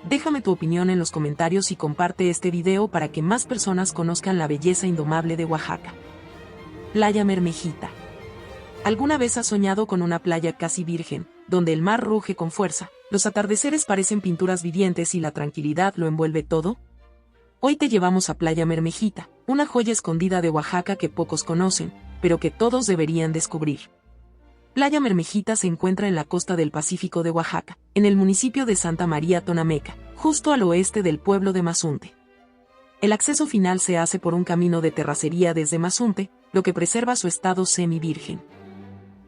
Déjame tu opinión en los comentarios y comparte este video para que más personas conozcan la belleza indomable de Oaxaca. Playa Mermejita. ¿Alguna vez has soñado con una playa casi virgen, donde el mar ruge con fuerza, los atardeceres parecen pinturas vivientes y la tranquilidad lo envuelve todo? Hoy te llevamos a Playa Mermejita, una joya escondida de Oaxaca que pocos conocen, pero que todos deberían descubrir. Playa Mermejita se encuentra en la costa del Pacífico de Oaxaca, en el municipio de Santa María Tonameca, justo al oeste del pueblo de Mazunte. El acceso final se hace por un camino de terracería desde Mazunte, lo que preserva su estado semi-virgen.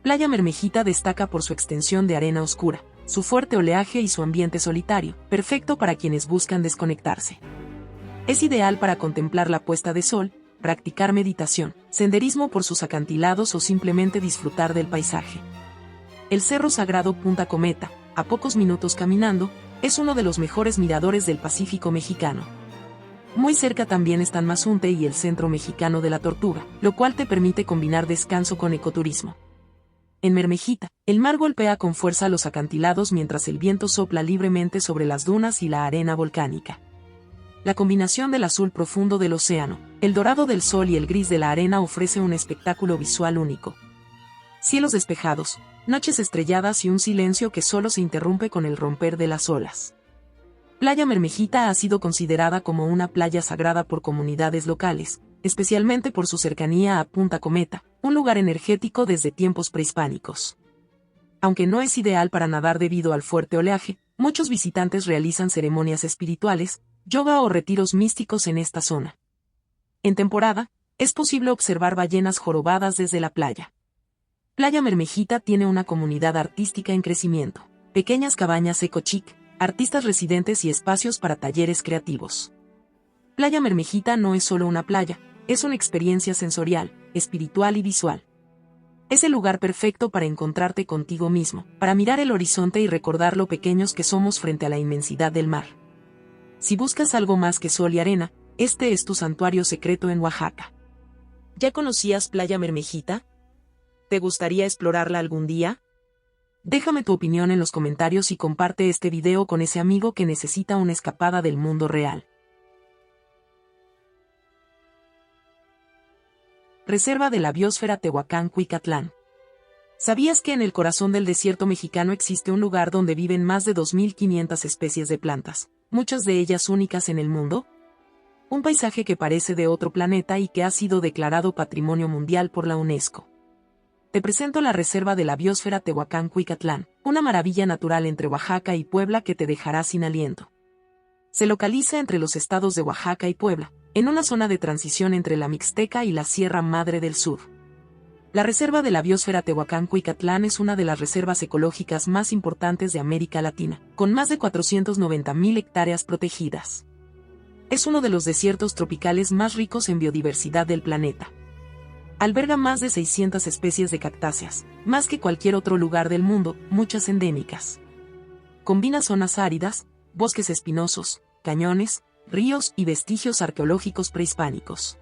Playa Mermejita destaca por su extensión de arena oscura, su fuerte oleaje y su ambiente solitario, perfecto para quienes buscan desconectarse. Es ideal para contemplar la puesta de sol, practicar meditación, senderismo por sus acantilados o simplemente disfrutar del paisaje. El Cerro Sagrado Punta Cometa, a pocos minutos caminando, es uno de los mejores miradores del Pacífico mexicano. Muy cerca también están Mazunte y el Centro Mexicano de la Tortuga, lo cual te permite combinar descanso con ecoturismo. En Mermejita, el mar golpea con fuerza los acantilados mientras el viento sopla libremente sobre las dunas y la arena volcánica. La combinación del azul profundo del océano, el dorado del sol y el gris de la arena ofrece un espectáculo visual único. Cielos despejados, noches estrelladas y un silencio que solo se interrumpe con el romper de las olas. Playa Mermejita ha sido considerada como una playa sagrada por comunidades locales, especialmente por su cercanía a Punta Cometa, un lugar energético desde tiempos prehispánicos. Aunque no es ideal para nadar debido al fuerte oleaje, muchos visitantes realizan ceremonias espirituales, yoga o retiros místicos en esta zona. En temporada, es posible observar ballenas jorobadas desde la playa. Playa Mermejita tiene una comunidad artística en crecimiento, pequeñas cabañas eco-chic, artistas residentes y espacios para talleres creativos. Playa Mermejita no es solo una playa, es una experiencia sensorial, espiritual y visual. Es el lugar perfecto para encontrarte contigo mismo, para mirar el horizonte y recordar lo pequeños que somos frente a la inmensidad del mar. Si buscas algo más que sol y arena, este es tu santuario secreto en Oaxaca. ¿Ya conocías Playa Mermejita? ¿Te gustaría explorarla algún día? Déjame tu opinión en los comentarios y comparte este video con ese amigo que necesita una escapada del mundo real. Reserva de la Biosfera Tehuacán-Cuicatlán. ¿Sabías que en el corazón del desierto mexicano existe un lugar donde viven más de 2.500 especies de plantas, muchas de ellas únicas en el mundo? Un paisaje que parece de otro planeta y que ha sido declarado Patrimonio Mundial por la UNESCO. Te presento la Reserva de la Biosfera Tehuacán-Cuicatlán, una maravilla natural entre Oaxaca y Puebla que te dejará sin aliento. Se localiza entre los estados de Oaxaca y Puebla, en una zona de transición entre la Mixteca y la Sierra Madre del Sur. La Reserva de la Biosfera Tehuacán-Cuicatlán es una de las reservas ecológicas más importantes de América Latina, con más de 490.000 hectáreas protegidas. Es uno de los desiertos tropicales más ricos en biodiversidad del planeta. Alberga más de 600 especies de cactáceas, más que cualquier otro lugar del mundo, muchas endémicas. Combina zonas áridas, bosques espinosos, cañones, ríos y vestigios arqueológicos prehispánicos.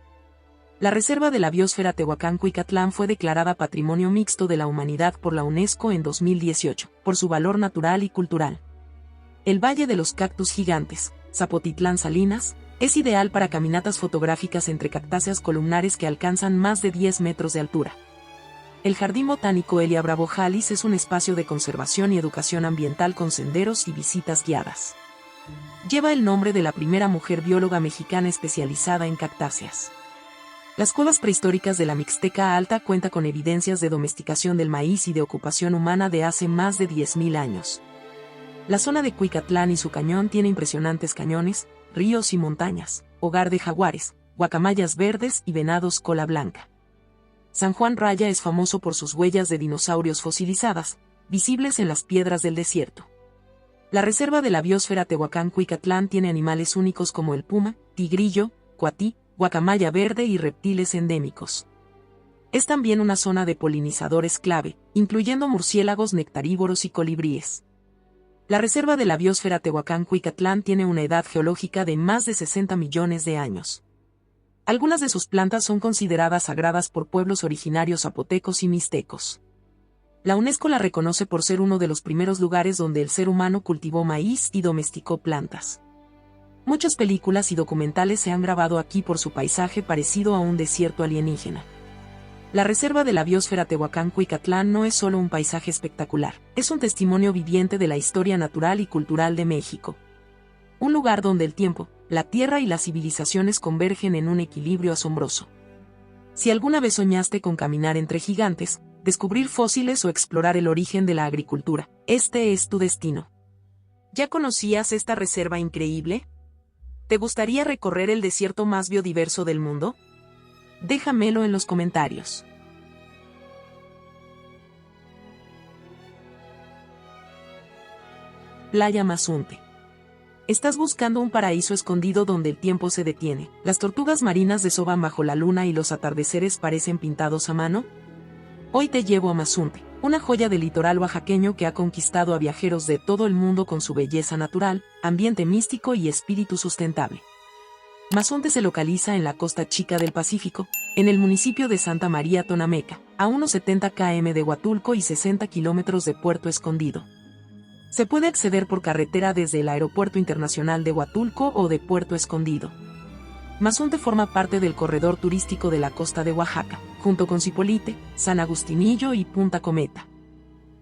La Reserva de la Biosfera Tehuacán-Cuicatlán fue declarada Patrimonio Mixto de la Humanidad por la UNESCO en 2018, por su valor natural y cultural. El Valle de los Cactus Gigantes, Zapotitlán Salinas, es ideal para caminatas fotográficas entre cactáceas columnares que alcanzan más de 10 metros de altura. El Jardín Botánico Elia Bravo Jalis es un espacio de conservación y educación ambiental con senderos y visitas guiadas. Lleva el nombre de la primera mujer bióloga mexicana especializada en cactáceas. Las cuevas prehistóricas de la Mixteca Alta cuentan con evidencias de domesticación del maíz y de ocupación humana de hace más de 10.000 años. La zona de Cuicatlán y su cañón tiene impresionantes cañones, ríos y montañas, hogar de jaguares, guacamayas verdes y venados cola blanca. San Juan Raya es famoso por sus huellas de dinosaurios fosilizadas, visibles en las piedras del desierto. La reserva de la biosfera Tehuacán-Cuicatlán tiene animales únicos como el puma, tigrillo, cuatí, guacamaya verde y reptiles endémicos. Es también una zona de polinizadores clave, incluyendo murciélagos nectarívoros y colibríes. La reserva de la biosfera Tehuacán-Cuicatlán tiene una edad geológica de más de 60 millones de años. Algunas de sus plantas son consideradas sagradas por pueblos originarios zapotecos y mixtecos. La UNESCO la reconoce por ser uno de los primeros lugares donde el ser humano cultivó maíz y domesticó plantas. Muchas películas y documentales se han grabado aquí por su paisaje parecido a un desierto alienígena. La reserva de la biosfera Tehuacán-Cuicatlán no es solo un paisaje espectacular, es un testimonio viviente de la historia natural y cultural de México. Un lugar donde el tiempo, la tierra y las civilizaciones convergen en un equilibrio asombroso. Si alguna vez soñaste con caminar entre gigantes, descubrir fósiles o explorar el origen de la agricultura, este es tu destino. ¿Ya conocías esta reserva increíble? ¿Te gustaría recorrer el desierto más biodiverso del mundo? Déjamelo en los comentarios. Playa Mazunte. ¿Estás buscando un paraíso escondido donde el tiempo se detiene? Las tortugas marinas desoban bajo la luna y los atardeceres parecen pintados a mano. Hoy te llevo a Mazunte, una joya del litoral oaxaqueño que ha conquistado a viajeros de todo el mundo con su belleza natural, ambiente místico y espíritu sustentable. Mazunte se localiza en la costa chica del Pacífico, en el municipio de Santa María Tonameca, a unos 70 km de Huatulco y 60 kilómetros de Puerto Escondido. Se puede acceder por carretera desde el Aeropuerto Internacional de Huatulco o de Puerto Escondido. Mazunte forma parte del corredor turístico de la costa de Oaxaca, junto con Zipolite, San Agustinillo y Punta Cometa.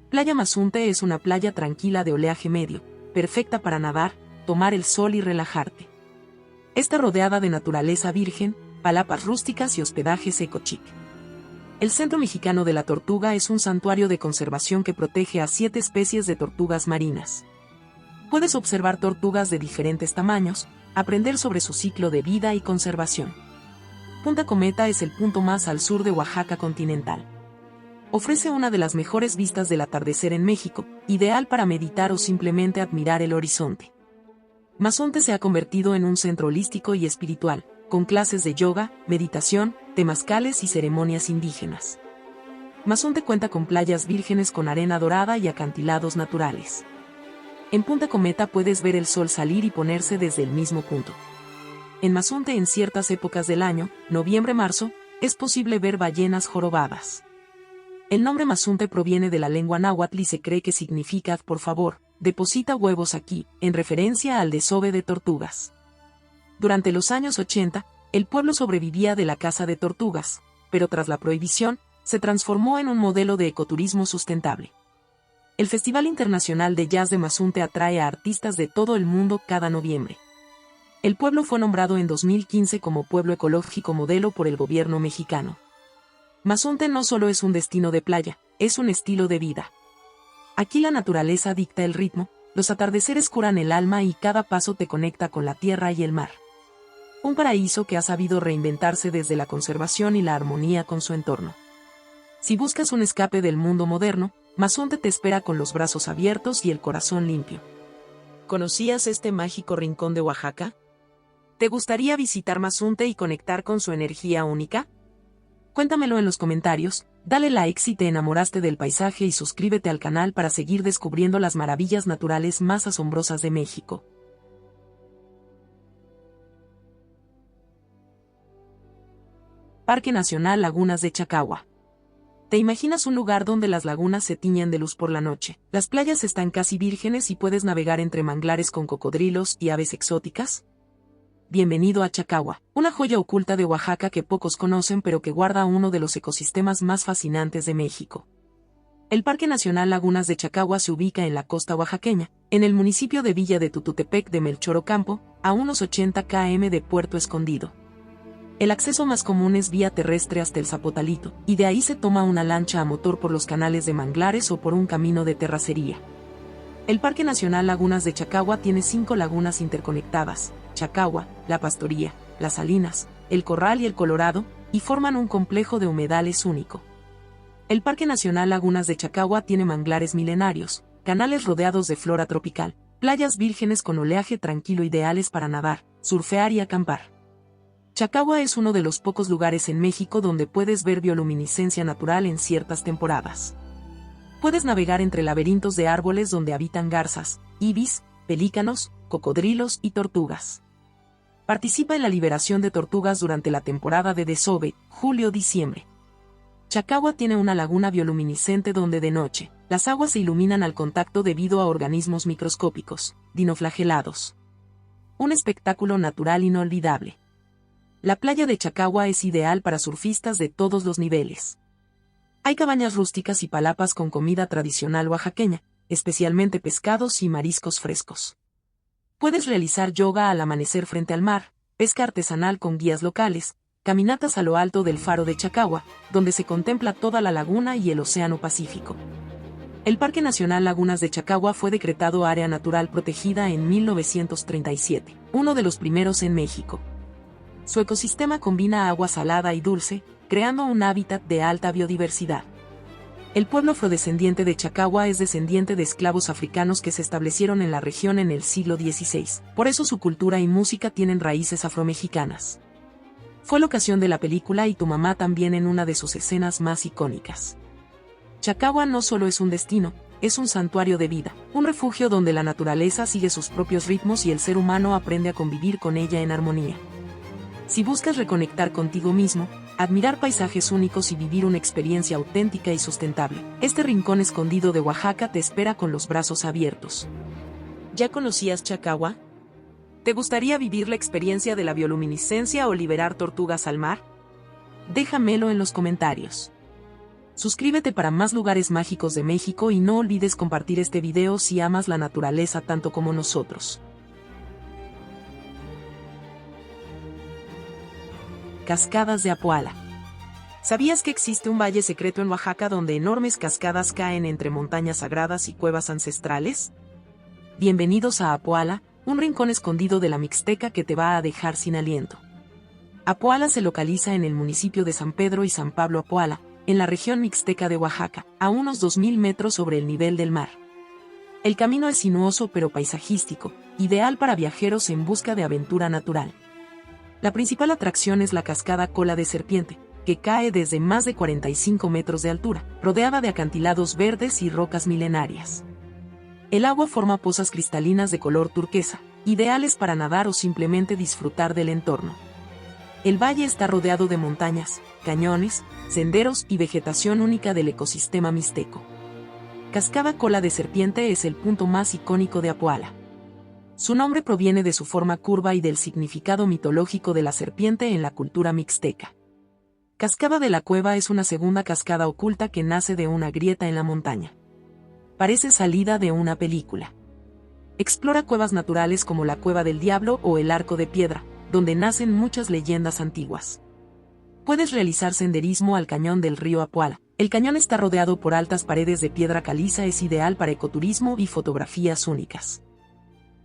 Playa Mazunte es una playa tranquila de oleaje medio, perfecta para nadar, tomar el sol y relajarte. Está rodeada de naturaleza virgen, palapas rústicas y hospedajes eco-chic. El Centro Mexicano de la Tortuga es un santuario de conservación que protege a 7 especies de tortugas marinas. Puedes observar tortugas de diferentes tamaños, aprender sobre su ciclo de vida y conservación. Punta Cometa es el punto más al sur de Oaxaca continental. Ofrece una de las mejores vistas del atardecer en México, ideal para meditar o simplemente admirar el horizonte. Mazunte se ha convertido en un centro holístico y espiritual, con clases de yoga, meditación, temazcales y ceremonias indígenas. Mazunte cuenta con playas vírgenes con arena dorada y acantilados naturales. En Punta Cometa puedes ver el sol salir y ponerse desde el mismo punto. En Mazunte en ciertas épocas del año, noviembre-marzo, es posible ver ballenas jorobadas. El nombre Mazunte proviene de la lengua náhuatl y se cree que significa por favor, deposita huevos aquí, en referencia al desove de tortugas. Durante los años 80, el pueblo sobrevivía de la caza de tortugas, pero tras la prohibición, se transformó en un modelo de ecoturismo sustentable. El Festival Internacional de Jazz de Mazunte atrae a artistas de todo el mundo cada noviembre. El pueblo fue nombrado en 2015 como Pueblo Ecológico Modelo por el gobierno mexicano. Mazunte no solo es un destino de playa, es un estilo de vida. Aquí la naturaleza dicta el ritmo, los atardeceres curan el alma y cada paso te conecta con la tierra y el mar. Un paraíso que ha sabido reinventarse desde la conservación y la armonía con su entorno. Si buscas un escape del mundo moderno, Mazunte te espera con los brazos abiertos y el corazón limpio. ¿Conocías este mágico rincón de Oaxaca? ¿Te gustaría visitar Mazunte y conectar con su energía única? Cuéntamelo en los comentarios, dale like si te enamoraste del paisaje y suscríbete al canal para seguir descubriendo las maravillas naturales más asombrosas de México. Parque Nacional Lagunas de Chacagua. ¿Te imaginas un lugar donde las lagunas se tiñen de luz por la noche? Las playas están casi vírgenes y puedes navegar entre manglares con cocodrilos y aves exóticas. Bienvenido a Chacagua, una joya oculta de Oaxaca que pocos conocen pero que guarda uno de los ecosistemas más fascinantes de México. El Parque Nacional Lagunas de Chacagua se ubica en la costa oaxaqueña, en el municipio de Villa de Tututepec de Melchor Ocampo, a unos 80 km de Puerto Escondido. El acceso más común es vía terrestre hasta el Zapotalito, y de ahí se toma una lancha a motor por los canales de manglares o por un camino de terracería. El Parque Nacional Lagunas de Chacagua tiene 5 lagunas interconectadas: Chacagua, La Pastoría, Las Salinas, El Corral y El Colorado, y forman un complejo de humedales único. El Parque Nacional Lagunas de Chacagua tiene manglares milenarios, canales rodeados de flora tropical, playas vírgenes con oleaje tranquilo ideales para nadar, surfear y acampar. Chacagua es uno de los pocos lugares en México donde puedes ver bioluminiscencia natural en ciertas temporadas. Puedes navegar entre laberintos de árboles donde habitan garzas, ibis, pelícanos, cocodrilos y tortugas. Participa en la liberación de tortugas durante la temporada de desove, julio-diciembre. Chacagua tiene una laguna bioluminiscente donde de noche, las aguas se iluminan al contacto debido a organismos microscópicos, dinoflagelados. Un espectáculo natural inolvidable. La playa de Chacagua es ideal para surfistas de todos los niveles. Hay cabañas rústicas y palapas con comida tradicional oaxaqueña, especialmente pescados y mariscos frescos. Puedes realizar yoga al amanecer frente al mar, pesca artesanal con guías locales, caminatas a lo alto del faro de Chacagua, donde se contempla toda la laguna y el Océano Pacífico. El Parque Nacional Lagunas de Chacagua fue decretado Área Natural Protegida en 1937, uno de los primeros en México. Su ecosistema combina agua salada y dulce, creando un hábitat de alta biodiversidad. El pueblo afrodescendiente de Chacagua es descendiente de esclavos africanos que se establecieron en la región en el siglo XVI, por eso su cultura y música tienen raíces afromexicanas. Fue la ocasión de la película Y tu mamá también en una de sus escenas más icónicas. Chacagua no solo es un destino, es un santuario de vida, un refugio donde la naturaleza sigue sus propios ritmos y el ser humano aprende a convivir con ella en armonía. Si buscas reconectar contigo mismo, admirar paisajes únicos y vivir una experiencia auténtica y sustentable, este rincón escondido de Oaxaca te espera con los brazos abiertos. ¿Ya conocías Chacagua? ¿Te gustaría vivir la experiencia de la bioluminiscencia o liberar tortugas al mar? Déjamelo en los comentarios. Suscríbete para más lugares mágicos de México y no olvides compartir este video si amas la naturaleza tanto como nosotros. Cascadas de Apoala. ¿Sabías que existe un valle secreto en Oaxaca donde enormes cascadas caen entre montañas sagradas y cuevas ancestrales? Bienvenidos a Apoala, un rincón escondido de la Mixteca que te va a dejar sin aliento. Apoala se localiza en el municipio de San Pedro y San Pablo Apoala, en la región mixteca de Oaxaca, a unos 2000 metros sobre el nivel del mar. El camino es sinuoso pero paisajístico, ideal para viajeros en busca de aventura natural. La principal atracción es la cascada Cola de Serpiente, que cae desde más de 45 metros de altura, rodeada de acantilados verdes y rocas milenarias. El agua forma pozas cristalinas de color turquesa, ideales para nadar o simplemente disfrutar del entorno. El valle está rodeado de montañas, cañones, senderos y vegetación única del ecosistema mixteco. Cascada Cola de Serpiente es el punto más icónico de Apoala. Su nombre proviene de su forma curva y del significado mitológico de la serpiente en la cultura mixteca. Cascada de la Cueva es una segunda cascada oculta que nace de una grieta en la montaña. Parece salida de una película. Explora cuevas naturales como la Cueva del Diablo o el Arco de Piedra, donde nacen muchas leyendas antiguas. Puedes realizar senderismo al cañón del río Apoala. El cañón está rodeado por altas paredes de piedra caliza, es ideal para ecoturismo y fotografías únicas.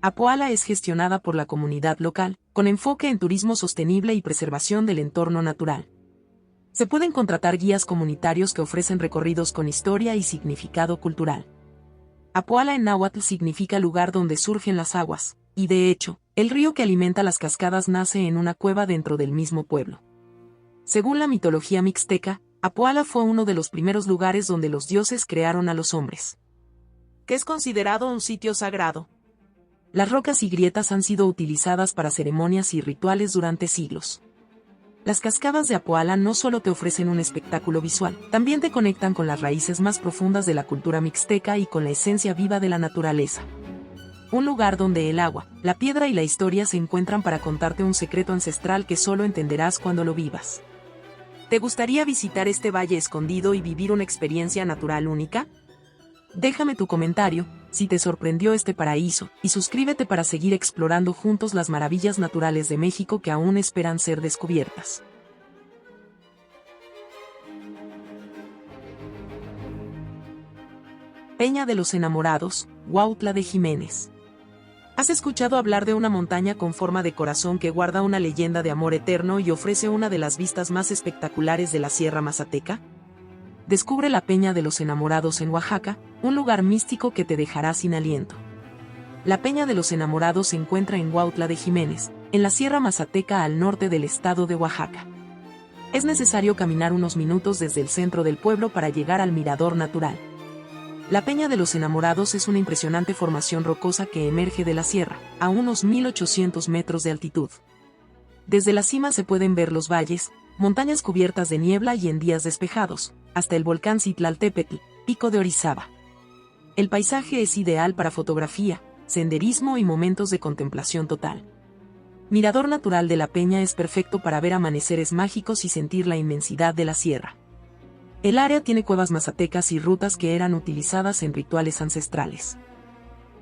Apoala es gestionada por la comunidad local, con enfoque en turismo sostenible y preservación del entorno natural. Se pueden contratar guías comunitarios que ofrecen recorridos con historia y significado cultural. Apoala en náhuatl significa lugar donde surgen las aguas, y de hecho, el río que alimenta las cascadas nace en una cueva dentro del mismo pueblo. Según la mitología mixteca, Apoala fue uno de los primeros lugares donde los dioses crearon a los hombres. ¿Qué es considerado un sitio sagrado? Las rocas y grietas han sido utilizadas para ceremonias y rituales durante siglos. Las cascadas de Apoala no solo te ofrecen un espectáculo visual, también te conectan con las raíces más profundas de la cultura mixteca y con la esencia viva de la naturaleza. Un lugar donde el agua, la piedra y la historia se encuentran para contarte un secreto ancestral que solo entenderás cuando lo vivas. ¿Te gustaría visitar este valle escondido y vivir una experiencia natural única? Déjame tu comentario, si te sorprendió este paraíso, y suscríbete para seguir explorando juntos las maravillas naturales de México que aún esperan ser descubiertas. Peña de los Enamorados, Huautla de Jiménez. ¿Has escuchado hablar de una montaña con forma de corazón que guarda una leyenda de amor eterno y ofrece una de las vistas más espectaculares de la Sierra Mazateca? Descubre la Peña de los Enamorados en Oaxaca, un lugar místico que te dejará sin aliento. La Peña de los Enamorados se encuentra en Huautla de Jiménez, en la Sierra Mazateca al norte del estado de Oaxaca. Es necesario caminar unos minutos desde el centro del pueblo para llegar al mirador natural. La Peña de los Enamorados es una impresionante formación rocosa que emerge de la sierra, a unos 1800 metros de altitud. Desde la cima se pueden ver los valles, montañas cubiertas de niebla y en días despejados, hasta el volcán Citlaltépetl, pico de Orizaba. El paisaje es ideal para fotografía, senderismo y momentos de contemplación total. Mirador natural de la Peña es perfecto para ver amaneceres mágicos y sentir la inmensidad de la sierra. El área tiene cuevas mazatecas y rutas que eran utilizadas en rituales ancestrales.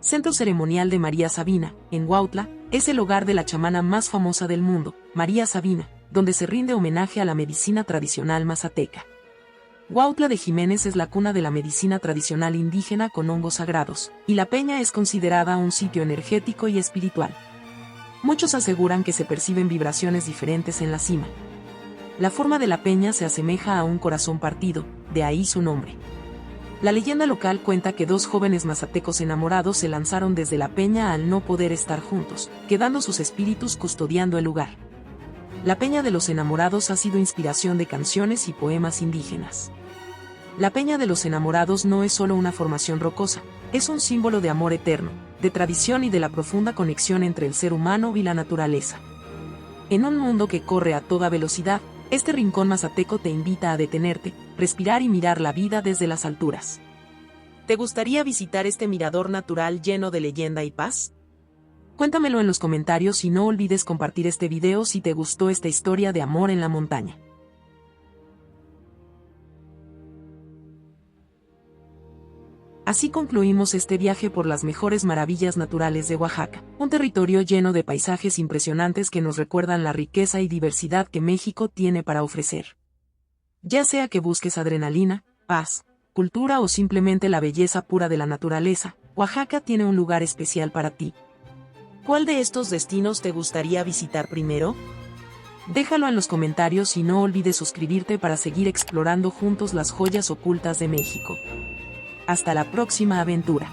Centro Ceremonial de María Sabina, en Huautla, es el hogar de la chamana más famosa del mundo, María Sabina, donde se rinde homenaje a la medicina tradicional mazateca. Huautla de Jiménez es la cuna de la medicina tradicional indígena con hongos sagrados, y la Peña es considerada un sitio energético y espiritual. Muchos aseguran que se perciben vibraciones diferentes en la cima. La forma de la peña se asemeja a un corazón partido, de ahí su nombre. La leyenda local cuenta que dos jóvenes mazatecos enamorados se lanzaron desde la peña al no poder estar juntos, quedando sus espíritus custodiando el lugar. La Peña de los Enamorados ha sido inspiración de canciones y poemas indígenas. La Peña de los Enamorados no es solo una formación rocosa, es un símbolo de amor eterno, de tradición y de la profunda conexión entre el ser humano y la naturaleza. En un mundo que corre a toda velocidad, este rincón mazateco te invita a detenerte, respirar y mirar la vida desde las alturas. ¿Te gustaría visitar este mirador natural lleno de leyenda y paz? Cuéntamelo en los comentarios y no olvides compartir este video si te gustó esta historia de amor en la montaña. Así concluimos este viaje por las mejores maravillas naturales de Oaxaca, un territorio lleno de paisajes impresionantes que nos recuerdan la riqueza y diversidad que México tiene para ofrecer. Ya sea que busques adrenalina, paz, cultura o simplemente la belleza pura de la naturaleza, Oaxaca tiene un lugar especial para ti. ¿Cuál de estos destinos te gustaría visitar primero? Déjalo en los comentarios y no olvides suscribirte para seguir explorando juntos las joyas ocultas de México. Hasta la próxima aventura.